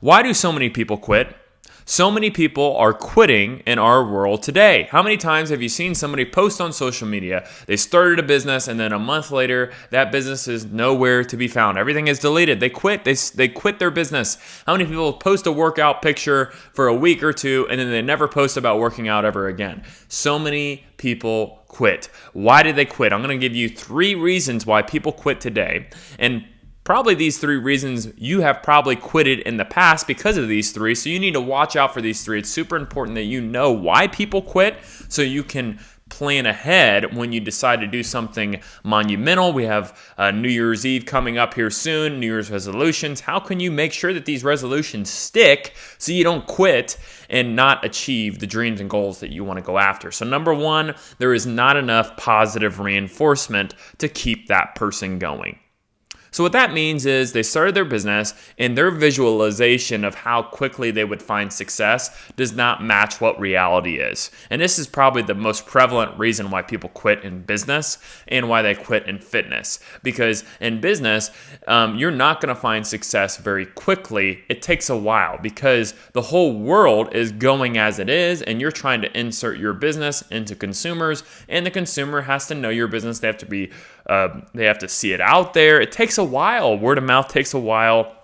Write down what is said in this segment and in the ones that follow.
Why do so many people quit? So many people are quitting in our world today. How many times have you seen somebody post on social media? They started a business and then a month later, that business is nowhere to be found. Everything is deleted. They quit. They quit their business. How many people post a workout picture for a week or two and then they never post about working out ever again? So many people quit. Why did they quit? I'm going to give you 3 reasons why people quit today. And probably these 3 reasons you have probably quitted in the past because of these 3. So you need to watch out for these 3. It's super important that you know why people quit so you can plan ahead when you decide to do something monumental. We have New Year's Eve coming up here soon, New Year's resolutions. How can you make sure that these resolutions stick so you don't quit and not achieve the dreams and goals that you want to go after? So number 1, there is not enough positive reinforcement to keep that person going. So what that means is they started their business and their visualization of how quickly they would find success does not match what reality is. And this is probably the most prevalent reason why people quit in business and why they quit in fitness. Because in business, you're not going to find success very quickly. It takes a while because the whole world is going as it is and you're trying to insert your business into consumers, and the consumer has to know your business. They have to see it out there. It takes a while. Word of mouth takes a while.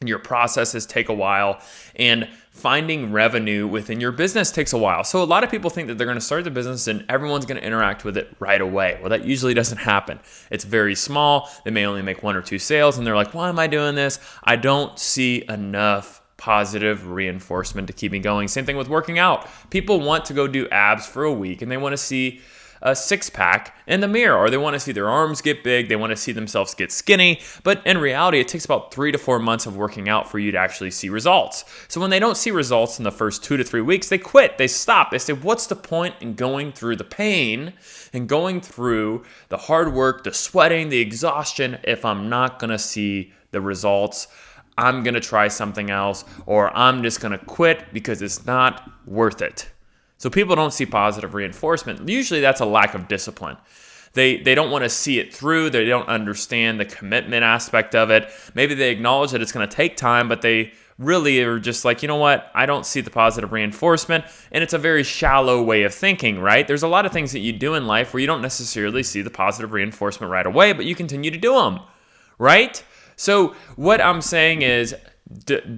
Your processes take a while. And finding revenue within your business takes a while. So a lot of people think that they're going to start the business and everyone's going to interact with it right away. Well, that usually doesn't happen. It's very small. They may only make 1 or 2 sales and they're like, why am I doing this? I don't see enough positive reinforcement to keep me going. Same thing with working out. People want to go do abs for a week and they want to see a 6-pack in the mirror, or they want to see their arms get big, they want to see themselves get skinny, but in reality, it takes about 3 to 4 months of working out for you to actually see results. So when they don't see results in the first 2 to 3 weeks, they quit, they stop, they say, what's the point in going through the pain and going through the hard work, the sweating, the exhaustion, if I'm not going to see the results? I'm going to try something else, or I'm just going to quit because it's not worth it. So people don't see positive reinforcement. Usually that's a lack of discipline. They don't want to see it through. They don't understand the commitment aspect of it. Maybe they acknowledge that it's going to take time, but they really are just like, you know what? I don't see the positive reinforcement. And it's a very shallow way of thinking, right? There's a lot of things that you do in life where you don't necessarily see the positive reinforcement right away, but you continue to do them, right? So what I'm saying is,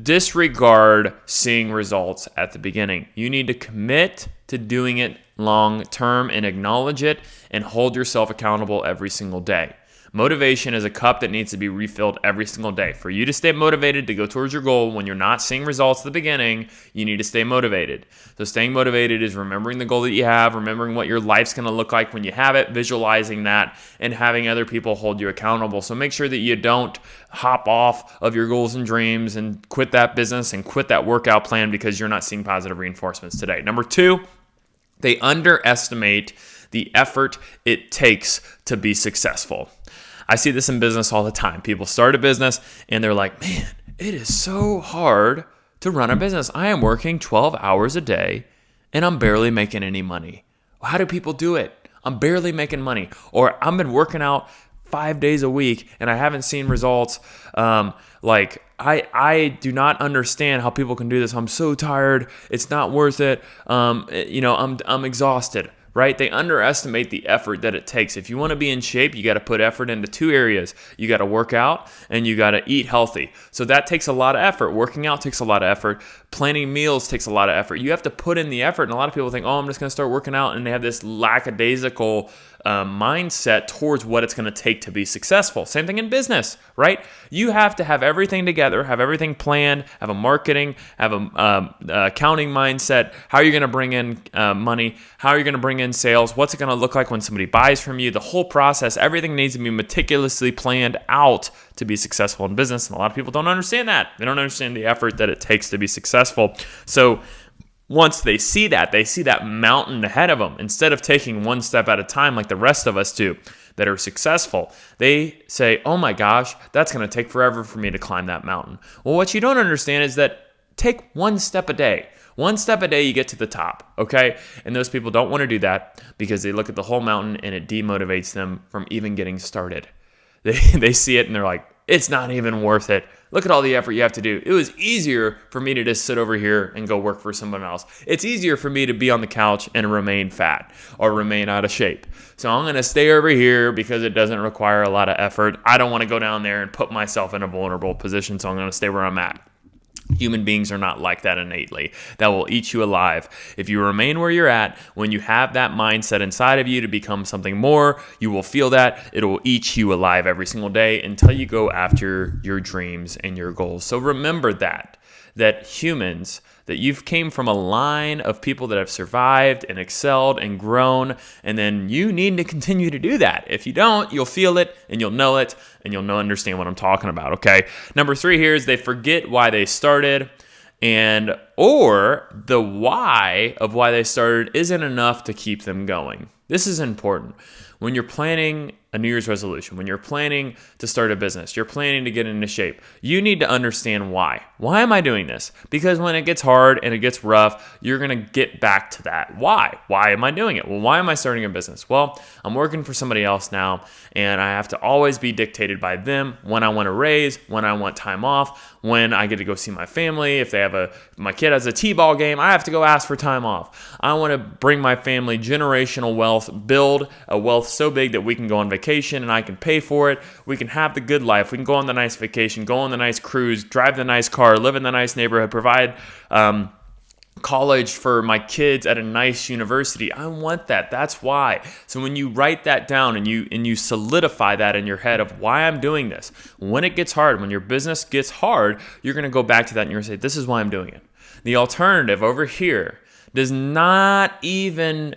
disregard seeing results at the beginning. You need to commit to doing it long term and acknowledge it and hold yourself accountable every single day. Motivation is a cup that needs to be refilled every single day. For you to stay motivated to go towards your goal when you're not seeing results at the beginning, you need to stay motivated. So staying motivated is remembering the goal that you have, remembering what your life's going to look like when you have it, visualizing that, and having other people hold you accountable. So make sure that you don't hop off of your goals and dreams and quit that business and quit that workout plan because you're not seeing positive reinforcements today. Number 2, they underestimate the effort it takes to be successful. I see this in business all the time. People start a business and they're like, man, it is so hard to run a business. I am working 12 hours a day and I'm barely making any money. How do people do it? I'm barely making money. Or I've been working out 5 days a week and I haven't seen results. I do not understand how people can do this. I'm so tired. It's not worth it. I'm exhausted. Right? They underestimate the effort that it takes. If you want to be in shape, you got to put effort into 2 areas. You got to work out and you got to eat healthy. So that takes a lot of effort. Working out takes a lot of effort. Planning meals takes a lot of effort. You have to put in the effort. And a lot of people think, oh, I'm just going to start working out. And they have this lackadaisical mindset towards what it's going to take to be successful. Same thing in business, right? You have to have everything together, have everything planned, have a marketing, have a accounting mindset. How are you going to bring in money? How are you going to bring in sales? What's it going to look like when somebody buys from you? The whole process, everything needs to be meticulously planned out to be successful in business. And a lot of people don't understand that. They don't understand the effort that it takes to be successful. So once they see that mountain ahead of them, instead of taking one step at a time like the rest of us do that are successful, they say, oh my gosh, that's going to take forever for me to climb that mountain. Well, what you don't understand is that take one step a day. One step a day, you get to the top, okay? And those people don't want to do that because they look at the whole mountain and it demotivates them from even getting started. They see it and they're like, It's not even worth it. Look at all the effort you have to do. It was easier for me to just sit over here and go work for someone else. It's easier for me to be on the couch and remain fat or remain out of shape. So I'm going to stay over here because it doesn't require a lot of effort. I don't want to go down there and put myself in a vulnerable position, so I'm going to stay where I'm at. Human beings are not like that innately. That will eat you alive. If you remain where you're at, when you have that mindset inside of you to become something more, you will feel that. It will eat you alive every single day until you go after your dreams and your goals. So remember that humans, that you've came from a line of people that have survived and excelled and grown, and then you need to continue to do that. If you don't, you'll feel it and you'll know it and you'll understand what I'm talking about, okay? Number 3 here is they forget why they started, and or the why of why they started isn't enough to keep them going. This is important. When you're planning a New Year's resolution, when you're planning to start a business, you're planning to get into shape, you need to understand why. Why am I doing this? Because when it gets hard and it gets rough, you're going to get back to that. Why? Why am I doing it? Well, why am I starting a business? Well, I'm working for somebody else now, and I have to always be dictated by them when I want to raise, when I want time off, when I get to go see my family. If my kid has a t-ball game, I have to go ask for time off. I want to bring my family generational wealth, build a wealth so big that we can go on vacation and I can pay for it. We can have the good life. We can go on the nice vacation, go on the nice cruise, drive the nice car, live in the nice neighborhood, provide college for my kids at a nice university. I want that. That's why. So when you write that down and you solidify that in your head of why I'm doing this, when it gets hard, when your business gets hard, you're going to go back to that and you're going to say, this is why I'm doing it. The alternative over here does not even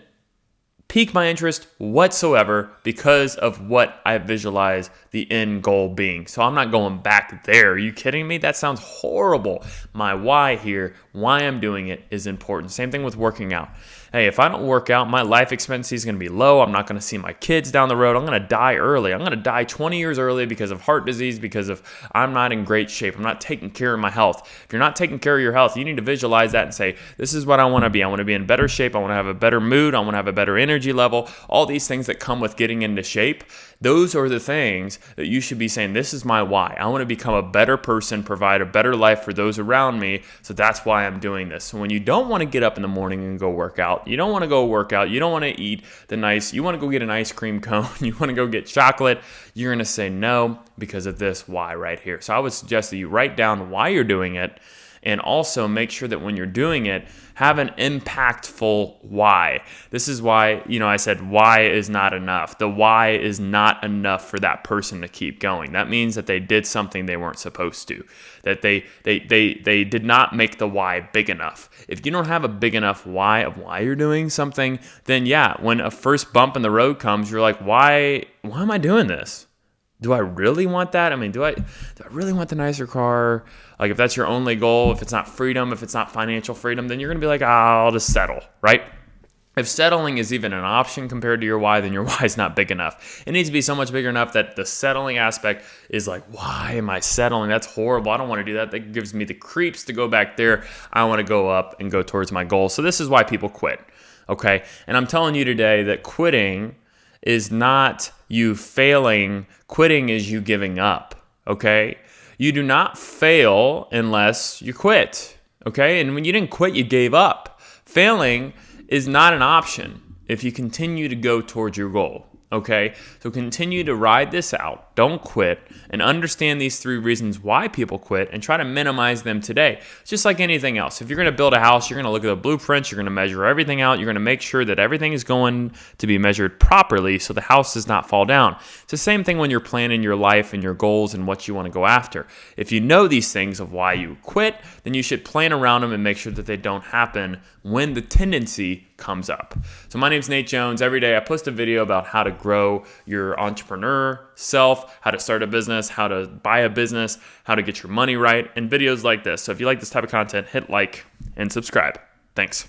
pique my interest whatsoever because of what I visualize the end goal being. So I'm not going back there. Are you kidding me? That sounds horrible. My why here, why I'm doing it, is important. Same thing with working out. Hey, if I don't work out, my life expectancy is going to be low. I'm not going to see my kids down the road. I'm going to die early. I'm going to die 20 years early because of heart disease, because of I'm not in great shape. I'm not taking care of my health. If you're not taking care of your health, you need to visualize that and say, this is what I want to be. I want to be in better shape. I want to have a better mood. I want to have a better energy level. All these things that come with getting into shape, those are the things that you should be saying, this is my why. I want to become a better person, provide a better life for those around me. So that's why I'm doing this. So when you don't want to get up in the morning and go work out, you don't want to go work out, you don't want to eat you want to go get an ice cream cone, you want to go get chocolate, you're going to say no because of this why right here. So I would suggest that you write down why you're doing it, and also make sure that when you're doing it, have an impactful why. This is why, I said why is not enough. The why is not enough for that person to keep going. That means that they did something they weren't supposed to, that they did not make the why big enough. If you don't have a big enough why of why you're doing something, then yeah, when a first bump in the road comes, you're like, why am I doing this? Do I really want that? I mean, do I really want the nicer car? Like, if that's your only goal, if it's not freedom, if it's not financial freedom, then you're going to be like, I'll just settle, right? If settling is even an option compared to your why, then your why is not big enough. It needs to be so much bigger enough that the settling aspect is like, why am I settling? That's horrible. I don't want to do that. That gives me the creeps to go back there. I want to go up and go towards my goal. So this is why people quit, okay? And I'm telling you today that quitting is not you failing. Quitting is you giving up, okay? You do not fail unless you quit, okay? And when you didn't quit, you gave up. Failing is not an option if you continue to go towards your goal, okay? So continue to ride this out. Don't quit, and understand these 3 reasons why people quit and try to minimize them today. It's just like anything else. If you're going to build a house, you're going to look at the blueprints, you're going to measure everything out, you're going to make sure that everything is going to be measured properly so the house does not fall down. It's the same thing when you're planning your life and your goals and what you want to go after. If you know these things of why you quit, then you should plan around them and make sure that they don't happen when the tendency comes up. So my name's Nate Jones. Every day I post a video about how to grow your entrepreneur self, how to start a business, how to buy a business, how to get your money right, and videos like this. So if you like this type of content, hit like and subscribe. Thanks.